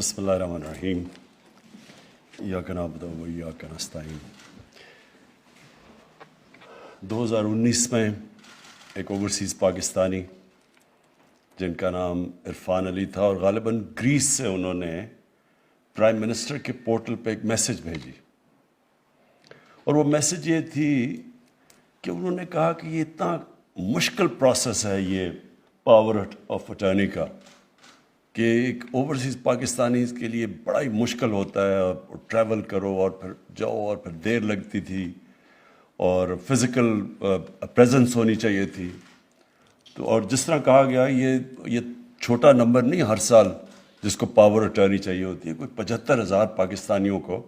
بسم اللہ الرحمن الرحیم ایاک نعبد و ایاک نستعین 2019 میں ایک اوورسیز پاکستانی جن کا نام عرفان علی تھا اور غالباً گریس سے انہوں نے پرائم منسٹر کے پورٹل پہ ایک میسج بھیجی اور وہ میسج یہ تھی کہ انہوں نے کہا کہ یہ اتنا مشکل پروسیس ہے یہ پاور آف اٹرنی کا کہ ایک اوورسیز پاکستانی کے لیے بڑا ہی مشکل ہوتا ہے اور ٹریول کرو اور پھر جاؤ اور پھر دیر لگتی تھی اور فزیکل پریزنس ہونی چاہیے تھی تو اور جس طرح کہا گیا یہ چھوٹا نمبر نہیں ہر سال جس کو پاور اٹرنی چاہیے ہوتی ہے، کوئی 75,000 پاکستانیوں کو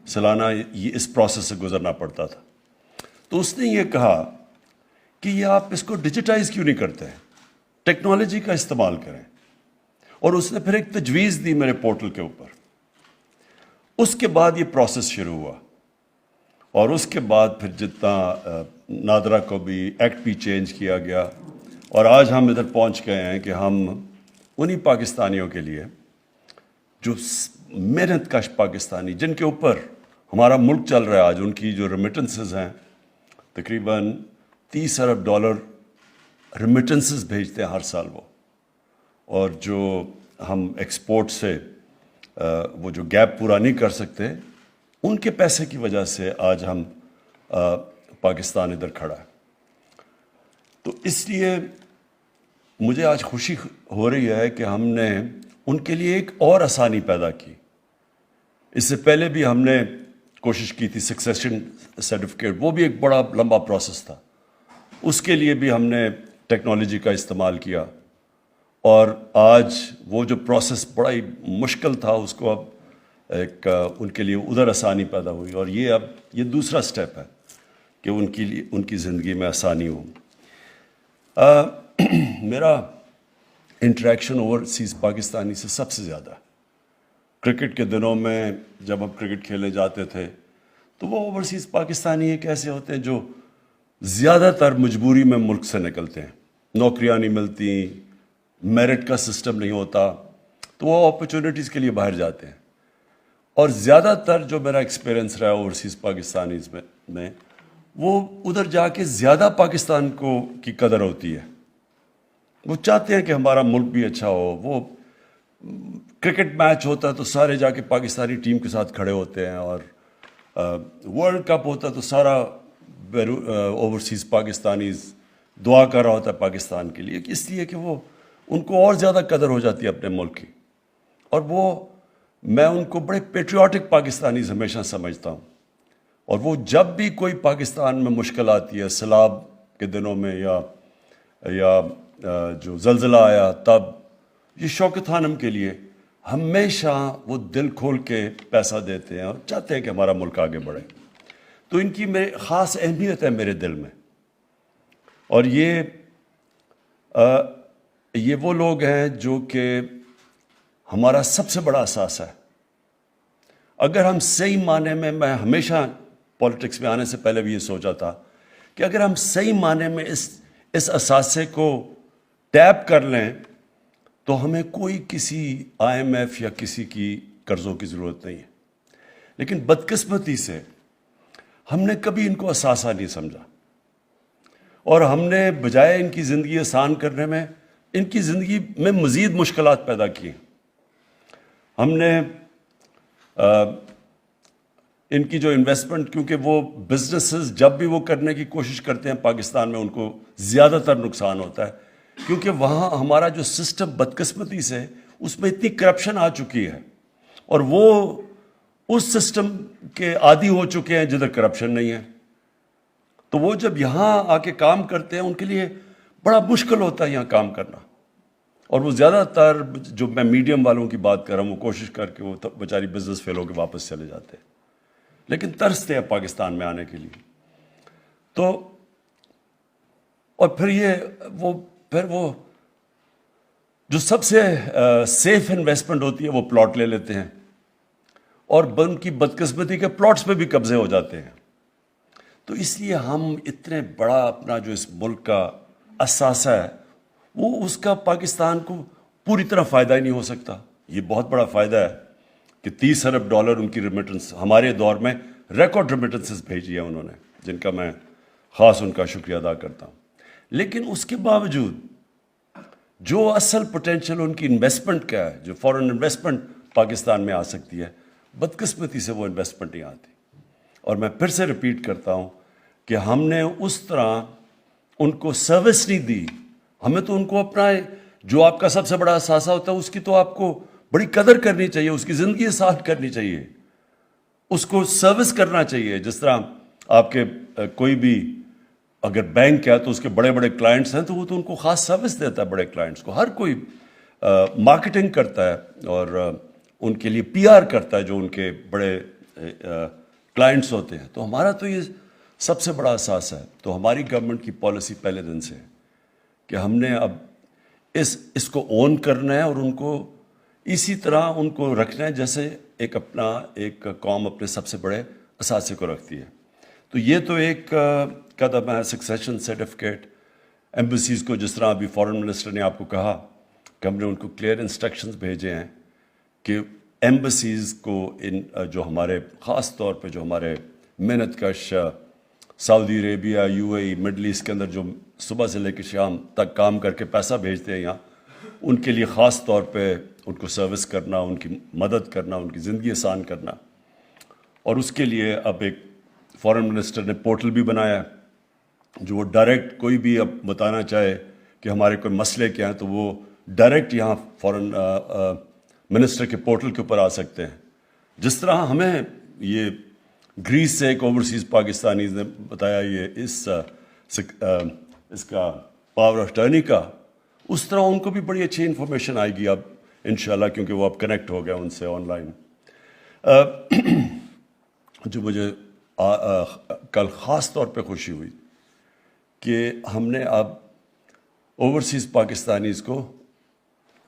سالانہ یہ اس پروسیس سے گزرنا پڑتا تھا۔ تو اس نے یہ کہا کہ یہ آپ اس کو ڈیجیٹائز کیوں نہیں کرتے ہیں، ٹیکنالوجی کا استعمال کریں، اور اس نے پھر ایک تجویز دی میرے پورٹل کے اوپر۔ اس کے بعد یہ پروسیس شروع ہوا اور اس کے بعد پھر جتنا نادرا کو بھی ایکٹ بھی چینج کیا گیا اور آج ہم ادھر پہنچ گئے ہیں کہ ہم انہی پاکستانیوں کے لیے جو محنت کش پاکستانی جن کے اوپر ہمارا ملک چل رہا ہے آج، ان کی جو ریمیٹنسز ہیں تقریباً $30 ارب ریمیٹنسز بھیجتے ہیں ہر سال وہ، اور جو ہم ایکسپورٹ سے وہ جو گیپ پورا نہیں کر سکتے ان کے پیسے کی وجہ سے آج ہم پاکستان ادھر کھڑا ہے۔ تو اس لیے مجھے آج خوشی ہو رہی ہے کہ ہم نے ان کے لیے ایک اور آسانی پیدا کی۔ اس سے پہلے بھی ہم نے کوشش کی تھی سکسیشن سرٹیفکیٹ، وہ بھی ایک بڑا لمبا پروسیس تھا، اس کے لیے بھی ہم نے ٹیکنالوجی کا استعمال کیا، اور آج وہ جو پروسیس بڑا ہی مشکل تھا اس کو اب ایک ان کے لیے ادھر آسانی پیدا ہوئی، اور یہ دوسرا سٹیپ ہے کہ ان کی زندگی میں آسانی ہو۔ میرا انٹریکشن اوورسیز پاکستانی سے سب سے زیادہ کرکٹ کے دنوں میں جب ہم کرکٹ کھیلنے جاتے تھے تو وہ اوورسیز پاکستانی ایک ایسے ہوتے ہیں جو زیادہ تر مجبوری میں ملک سے نکلتے ہیں، نوکریاں نہیں ملتی، میرٹ کا سسٹم نہیں ہوتا، تو وہ اپرچونٹیز کے لیے باہر جاتے ہیں، اور زیادہ تر جو میرا ایکسپیرینس رہا اوورسیز پاکستانیز میں وہ ادھر جا کے زیادہ پاکستان کی قدر ہوتی ہے، وہ چاہتے ہیں کہ ہمارا ملک بھی اچھا ہو۔ وہ کرکٹ میچ ہوتا ہے تو سارے جا کے پاکستانی ٹیم کے ساتھ کھڑے ہوتے ہیں، اور ورلڈ کپ ہوتا ہے تو سارا اوورسیز پاکستانیز دعا کر رہا ہوتا ہے پاکستان کے لیے، اس لیے کہ وہ ان کو اور زیادہ قدر ہو جاتی ہے اپنے ملک کی، اور میں ان کو بڑے پیٹریوٹک پاکستانیز ہمیشہ سمجھتا ہوں، اور وہ جب بھی کوئی پاکستان میں مشکل آتی ہے، سیلاب کے دنوں میں یا جو زلزلہ آیا تب، یہ شوکت خانم کے لیے ہمیشہ وہ دل کھول کے پیسہ دیتے ہیں اور چاہتے ہیں کہ ہمارا ملک آگے بڑھے۔ تو ان کی خاص اہمیت ہے میرے دل میں، اور یہ وہ لوگ ہیں جو کہ ہمارا سب سے بڑا اثاثہ ہے۔ اگر ہم صحیح معنی میں ہمیشہ پولیٹکس میں آنے سے پہلے بھی یہ سوچا تھا کہ اگر ہم صحیح معنی میں اس اثاثے کو ٹیپ کر لیں تو ہمیں کوئی کسی IMF یا کسی کی قرضوں کی ضرورت نہیں ہے، لیکن بدقسمتی سے ہم نے کبھی ان کو اثاثہ نہیں سمجھا، اور ہم نے بجائے ان کی زندگی آسان کرنے میں ان کی زندگی میں مزید مشکلات پیدا کی۔ ہم نے ان کی جو انویسٹمنٹ، کیونکہ وہ بزنسز جب بھی وہ کرنے کی کوشش کرتے ہیں پاکستان میں ان کو زیادہ تر نقصان ہوتا ہے، کیونکہ وہاں ہمارا جو سسٹم بدقسمتی سے اس میں اتنی کرپشن آ چکی ہے، اور وہ اس سسٹم کے عادی ہو چکے ہیں جدھر کرپشن نہیں ہے، تو وہ جب یہاں آ کے کام کرتے ہیں ان کے لیے بڑا مشکل ہوتا ہے یہاں کام کرنا، اور وہ زیادہ تر جو میں میڈیم والوں کی بات کر رہا ہوں وہ کوشش کر کے وہ بیچاری بزنس فیل ہو کے واپس چلے جاتے ہیں، لیکن ترستے ہیں پاکستان میں آنے کے لیے۔ تو اور پھر وہ جو سب سے سیف انویسٹمنٹ ہوتی ہے وہ پلاٹ لے لیتے ہیں، اور ان کی بدقسمتی کے پلاٹس پہ بھی قبضے ہو جاتے ہیں۔ تو اس لیے ہم اتنے بڑا اپنا جو اس ملک کا اثاثہ ہے وہ اس کا پاکستان کو پوری طرح فائدہ ہی نہیں ہو سکتا، یہ بہت بڑا فائدہ ہے کہ $30 ارب ان کی ریمیٹنس ہمارے دور میں ریکارڈ ریمیٹنسز بھیجی ہیں انہوں نے، جن کا میں خاص ان کا شکریہ ادا کرتا ہوں. لیکن اس کے باوجود جو اصل پوٹینشیل ان کی انویسٹمنٹ کا ہے، جو فارن انویسٹمنٹ پاکستان میں آ سکتی ہے، بدقسمتی سے وہ انویسٹمنٹ نہیں آتی. اور میں پھر سے ریپیٹ کرتا ہوں کہ ہم نے اس طرح ان کو سروس نہیں دی. ہمیں تو ان کو اپنا جو آپ کا سب سے بڑا اثاثہ ہوتا ہے اس کی تو آپ کو بڑی قدر کرنی چاہیے، اس کی زندگی آسان کرنی چاہیے، اس کو سروس کرنا چاہیے. جس طرح آپ کے کوئی بھی اگر بینک ہے تو اس کے بڑے بڑے کلائنٹس ہیں تو وہ تو ان کو خاص سروس دیتا ہے. بڑے کلائنٹس کو ہر کوئی مارکیٹنگ کرتا ہے اور ان کے لیے پی آر کرتا ہے جو ان کے بڑے کلائنٹس ہوتے ہیں. تو ہمارا تو یہ سب سے بڑا اثاثہ ہے. تو ہماری گورنمنٹ کی پالیسی پہلے دن سے ہے کہ ہم نے اب اس کو اون کرنا ہے اور ان کو اسی طرح ان کو رکھنا ہے جیسے ایک قوم اپنے سب سے بڑے اثاثے کو رکھتی ہے. تو یہ تو ایک قدم ہے. سکسیشن سرٹیفکیٹ ایمبیسیز کو، جس طرح ابھی فارن منسٹر نے آپ کو کہا کہ ہم نے ان کو کلیئر انسٹرکشنز بھیجے ہیں کہ ایمبیسیز کو جو ہمارے خاص طور پہ جو ہمارے محنت کش سعودی عربیہ، U A E, middle east کے اندر جو صبح سے لے کے شام تک کام کر کے پیسہ بھیجتے ہیں یہاں، ان کے لیے خاص طور پہ ان کو سروس کرنا، ان کی مدد کرنا، ان کی زندگی آسان کرنا. اور اس کے لیے اب ایک فارن منسٹر نے پورٹل بھی بنایا ہے جو وہ ڈائریکٹ کوئی بھی اب بتانا چاہے کہ ہمارے کوئی مسئلے کیا ہیں تو وہ ڈائریکٹ یہاں فارن منسٹر کے پورٹل کے اوپر آ سکتے ہیں. جس طرح ہمیں یہ گریس سے ایک اوورسیز پاکستانیز نے بتایا یہ اس کا پاور آف ٹرنی کا، اس طرح ان کو بھی بڑی اچھی انفارمیشن آئے گی اب انشاءاللہ، کیونکہ وہ اب کنیکٹ ہو گیا ان سے آن لائن. جو مجھے کل خاص طور پہ خوشی ہوئی کہ ہم نے اب اوورسیز پاکستانیز کو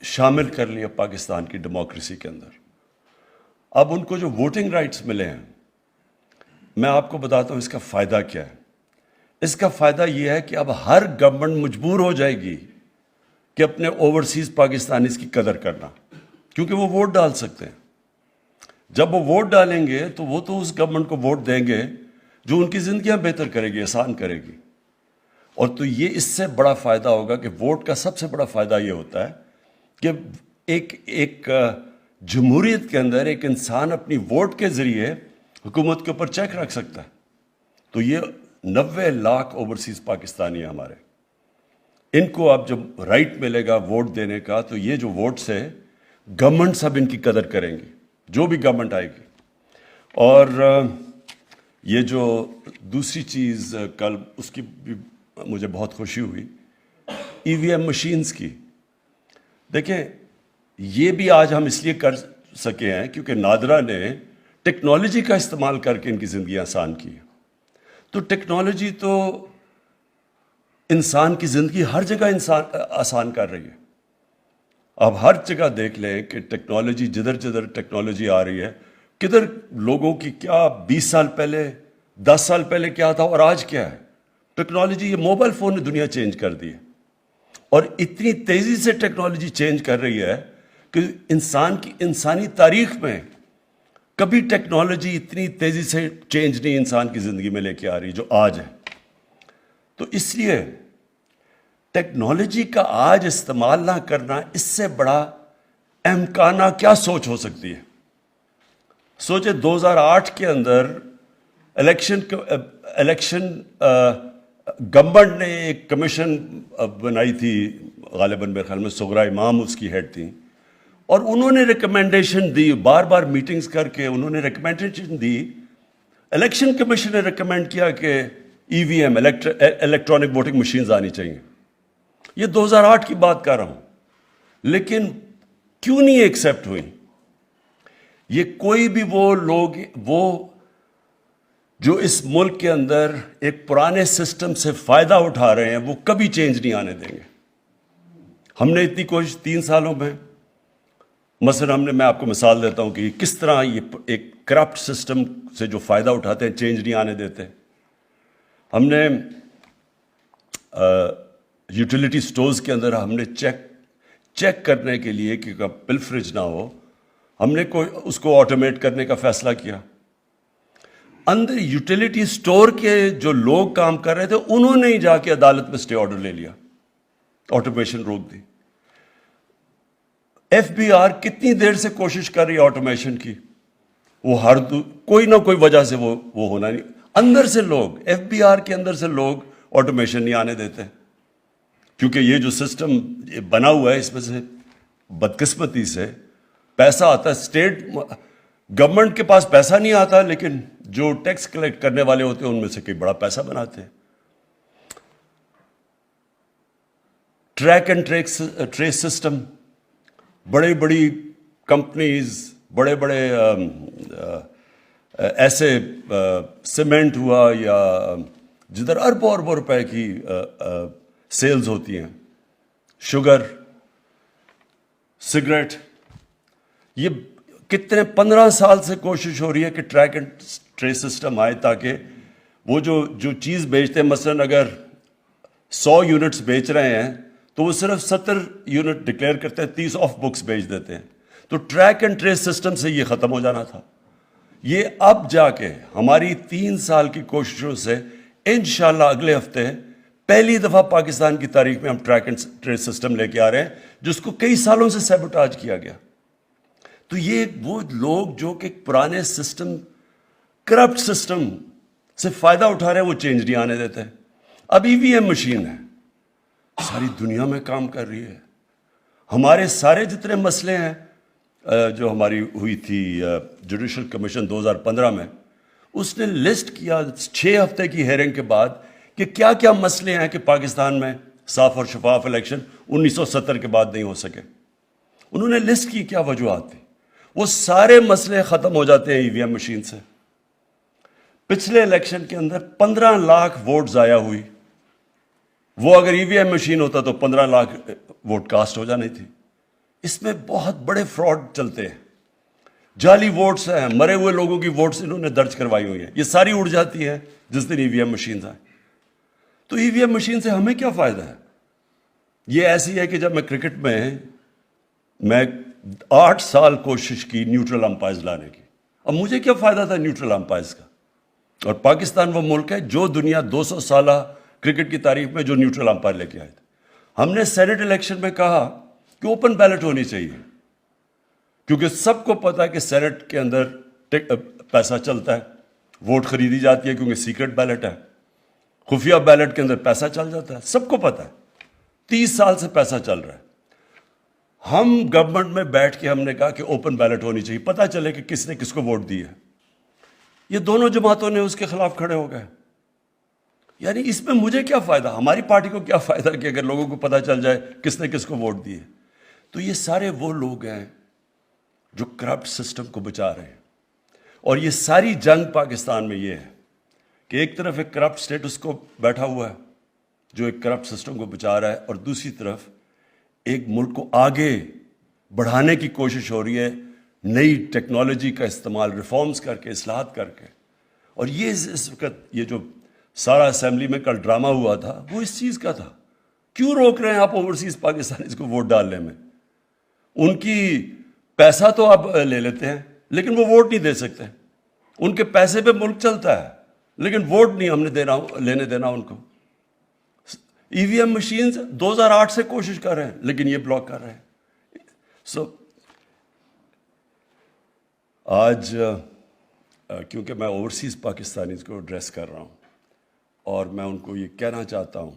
شامل کر لیا پاکستان کی ڈیموکریسی کے اندر. اب ان کو جو ووٹنگ رائٹس ملے ہیں، میں آپ کو بتاتا ہوں اس کا فائدہ کیا ہے. اس کا فائدہ یہ ہے کہ اب ہر گورنمنٹ مجبور ہو جائے گی کہ اپنے اوورسیز پاکستانیز کی قدر کرنا، کیونکہ وہ ووٹ ڈال سکتے ہیں. جب وہ ووٹ ڈالیں گے تو وہ تو اس گورنمنٹ کو ووٹ دیں گے جو ان کی زندگیاں بہتر کرے گی، آسان کرے گی. اور تو یہ اس سے بڑا فائدہ ہوگا کہ ووٹ کا سب سے بڑا فائدہ یہ ہوتا ہے کہ ایک جمہوریت کے اندر ایک انسان اپنی ووٹ کے ذریعے حکومت کے اوپر چیک رکھ سکتا ہے. تو یہ 90 لاکھ اوورسیز پاکستانی ہیں ہمارے. ان کو اب جب رائٹ ملے گا ووٹ دینے کا تو یہ جو ووٹ سے گورنمنٹ سب ان کی قدر کریں گی، جو بھی گورنمنٹ آئے گی. اور یہ جو دوسری چیز کل اس کی بھی مجھے بہت خوشی ہوئی، ای وی ایم مشینز کی. دیکھیں یہ بھی آج ہم اس لیے کر سکے ہیں کیونکہ نادرا نے ٹیکنالوجی کا استعمال کر کے ان کی زندگی آسان کی. تو ٹیکنالوجی تو انسان کی زندگی ہر جگہ آسان کر رہی ہے. اب ہر جگہ دیکھ لیں کہ ٹیکنالوجی جدھر جدھر ٹیکنالوجی آ رہی ہے، کدھر لوگوں کی کیا 20 سال پہلے 10 سال پہلے کیا تھا اور آج کیا ہے. ٹیکنالوجی، یہ موبائل فون نے دنیا چینج کر دی ہے. اور اتنی تیزی سے ٹیکنالوجی چینج کر رہی ہے کہ انسانی تاریخ میں کبھی ٹیکنالوجی اتنی تیزی سے چینج نہیں انسان کی زندگی میں لے کے آ رہی جو آج ہے. تو اس لیے ٹیکنالوجی کا آج استعمال نہ کرنا، اس سے بڑا احمقانہ کیا سوچ ہو سکتی ہے. سوچے 2008 کے اندر الیکشن گورنمنٹ نے ایک کمیشن بنائی تھی، غالباً میرے خیال میں سغرا امام اس کی ہیڈ تھیں، اور انہوں نے ریکمنڈیشن دی، بار بار میٹنگز کر کے انہوں نے ریکمنڈیشن دی. الیکشن کمیشن نے ریکمینڈ کیا کہ ای وی ایم الیکٹرانک ووٹنگ مشینز آنی چاہیے. یہ 2008 کی بات کر رہا ہوں. لیکن کیوں نہیں ایکسیپٹ ہوئی؟ یہ کوئی بھی وہ لوگ جو اس ملک کے اندر ایک پرانے سسٹم سے فائدہ اٹھا رہے ہیں وہ کبھی چینج نہیں آنے دیں گے. ہم نے اتنی کوشش 3 سالوں میں، مثلا میں آپ کو مثال دیتا ہوں کہ کس طرح یہ ایک کرپٹ سسٹم سے جو فائدہ اٹھاتے ہیں چینج نہیں آنے دیتے. ہم نے یوٹیلیٹی سٹورز کے اندر ہم نے چیک کرنے کے لیے کہ پلفریج نہ ہو، ہم نے اس کو آٹومیٹ کرنے کا فیصلہ کیا. اندر یوٹیلیٹی سٹور کے جو لوگ کام کر رہے تھے انہوں نے ہی جا کے عدالت میں اسٹے آرڈر لے لیا، آٹومیشن روک دی. ایف بی آر کتنی دیر سے کوشش کر رہی ہے آٹومیشن کی، وہ کوئی نہ کوئی وجہ سے وہ ہونا نہیں. اندر سے لوگ، ایف بی آر کے اندر سے لوگ آٹومیشن نہیں آنے دیتے، کیونکہ یہ جو سسٹم بنا ہوا ہے اس میں سے بدقسمتی سے پیسہ آتا ہے. اسٹیٹ گورنمنٹ کے پاس پیسہ نہیں آتا، لیکن جو ٹیکس کلیکٹ کرنے والے ہوتے ہیں ان میں سے کوئی بڑا پیسہ بناتے ہیں. ٹریک اینڈ ٹریس سسٹم، بڑی بڑی کمپنیز، بڑے بڑے ایسے سیمنٹ ہوا یا جدھر اربوں اربوں روپے کی سیلز ہوتی ہیں، شوگر، سگریٹ، یہ کتنے 15 سال سے کوشش ہو رہی ہے کہ ٹریک اینڈ ٹریس سسٹم آئے تاکہ وہ جو چیز بیچتے ہیں، مثلاً اگر 100 یونٹس بیچ رہے ہیں تو وہ صرف 70 یونٹ ڈکلیئر کرتے ہیں، 30 آف بکس بیچ دیتے ہیں. تو ٹریک اینڈ ٹریس سسٹم سے یہ ختم ہو جانا تھا. یہ اب جا کے ہماری 3 سال کی کوششوں سے انشاءاللہ اگلے ہفتے پہلی دفعہ پاکستان کی تاریخ میں ہم ٹریک اینڈ ٹریس سسٹم لے کے آ رہے ہیں، جس کو کئی سالوں سے سیبوٹاج کیا گیا. تو یہ وہ لوگ جو کہ پرانے سسٹم، کرپٹ سسٹم سے فائدہ اٹھا رہے ہیں، وہ چینج نہیں آنے دیتے. اب ای وی ایم مشین ہے، ساری دنیا میں کام کر رہی ہے. ہمارے سارے جتنے مسئلے ہیں، جو ہماری ہوئی تھی جوڈیشل کمیشن 2015 میں، اس نے لسٹ کیا 6 ہفتے کی ہیئرنگ کے بعد کہ کیا کیا مسئلے ہیں کہ پاکستان میں صاف اور شفاف الیکشن 1970 کے بعد نہیں ہو سکے. انہوں نے لسٹ کی کیا وجوہات تھی، وہ سارے مسئلے ختم ہو جاتے ہیں ای وی ایم مشین سے. پچھلے الیکشن کے اندر 15 لاکھ ووٹ ضائع ہوئی، وہ اگر ای وی ایم مشین ہوتا تو 15 لاکھ ووٹ کاسٹ ہو جانی تھی. اس میں بہت بڑے فراڈ چلتے ہیں، جعلی ووٹس ہیں، مرے ہوئے لوگوں کی ووٹس انہوں نے درج کروائی ہوئی ہیں، یہ ساری اڑ جاتی ہیں جس دن ای وی ایم مشین آئے. تو ای وی ایم مشین سے ہمیں کیا فائدہ ہے؟ یہ ایسی ہے کہ جب میں کرکٹ میں 8 سال کوشش کی نیوٹرل امپائرز لانے کی، اب مجھے کیا فائدہ تھا نیوٹرل امپائرز کا؟ اور پاکستان وہ ملک ہے جو دنیا 200 سالہ کرکٹ کی تاریخ میں جو نیوٹرل امپائر لے کے آئے تھے. ہم نے سینٹ الیکشن میں کہا کہ اوپن بیلٹ ہونی چاہیے، کیونکہ سب کو پتا ہے کہ سینٹ کے اندر پیسہ چلتا ہے، ووٹ خریدی جاتی ہے کیونکہ سیکرٹ بیلٹ ہے، خفیہ بیلٹ کے اندر پیسہ چل جاتا ہے، سب کو پتا ہے. 30 سال سے پیسہ چل رہا ہے. ہم گورنمنٹ میں بیٹھ کے ہم نے کہا کہ اوپن بیلٹ ہونی چاہیے، پتہ چلے کہ کس نے کس کو ووٹ دی ہے. یہ دونوں جماعتوں نے اس کے خلاف کھڑے ہو گئے. یعنی اس میں مجھے کیا فائدہ، ہماری پارٹی کو کیا فائدہ کہ اگر لوگوں کو پتہ چل جائے کس نے کس کو ووٹ دی ہے. تو یہ سارے وہ لوگ ہیں جو کرپٹ سسٹم کو بچا رہے ہیں. اور یہ ساری جنگ پاکستان میں یہ ہے کہ ایک طرف ایک کرپٹ سٹیٹس کو بیٹھا ہوا ہے جو ایک کرپٹ سسٹم کو بچا رہا ہے، اور دوسری طرف ایک ملک کو آگے بڑھانے کی کوشش ہو رہی ہے نئی ٹیکنالوجی کا استعمال، ریفارمز کر کے، اصلاحات کر کے. اور یہ اس وقت یہ جو سارا اسمبلی میں کل ڈرامہ ہوا تھا وہ اس چیز کا تھا. کیوں روک رہے ہیں آپ اوورسیز پاکستانیز کو ووٹ ڈالنے میں؟ ان کی پیسہ تو آپ لے لیتے ہیں لیکن وہ ووٹ نہیں دے سکتے. ان کے پیسے پہ ملک چلتا ہے لیکن ووٹ نہیں ہم نے لینے دینا ان کو. ای وی ایم مشینز 2008 سے کوشش کر رہے ہیں لیکن یہ بلاک کر رہے ہیں. آج کیونکہ میں اوورسیز پاکستانیز کو ایڈریس کر رہا ہوں اور میں ان کو یہ کہنا چاہتا ہوں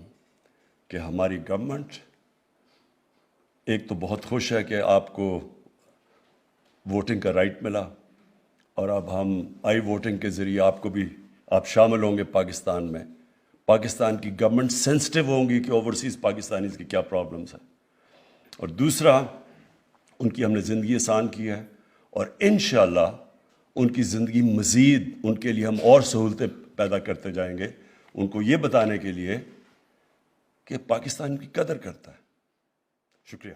کہ ہماری گورنمنٹ ایک تو بہت خوش ہے کہ آپ کو ووٹنگ کا رائٹ ملا، اور اب ہم آئی ووٹنگ کے ذریعے آپ شامل ہوں گے پاکستان میں. پاکستان کی گورنمنٹ سینسٹیو ہوں گی کہ اوورسیز پاکستانیز کی کیا پرابلمس ہیں. اور دوسرا، ان کی ہم نے زندگی آسان کی ہے اور انشاءاللہ ان کی زندگی مزید ان کے لیے ہم اور سہولتیں پیدا کرتے جائیں گے، ان کو یہ بتانے کے لیے کہ پاکستان کی قدر کرتا ہے. شکریہ.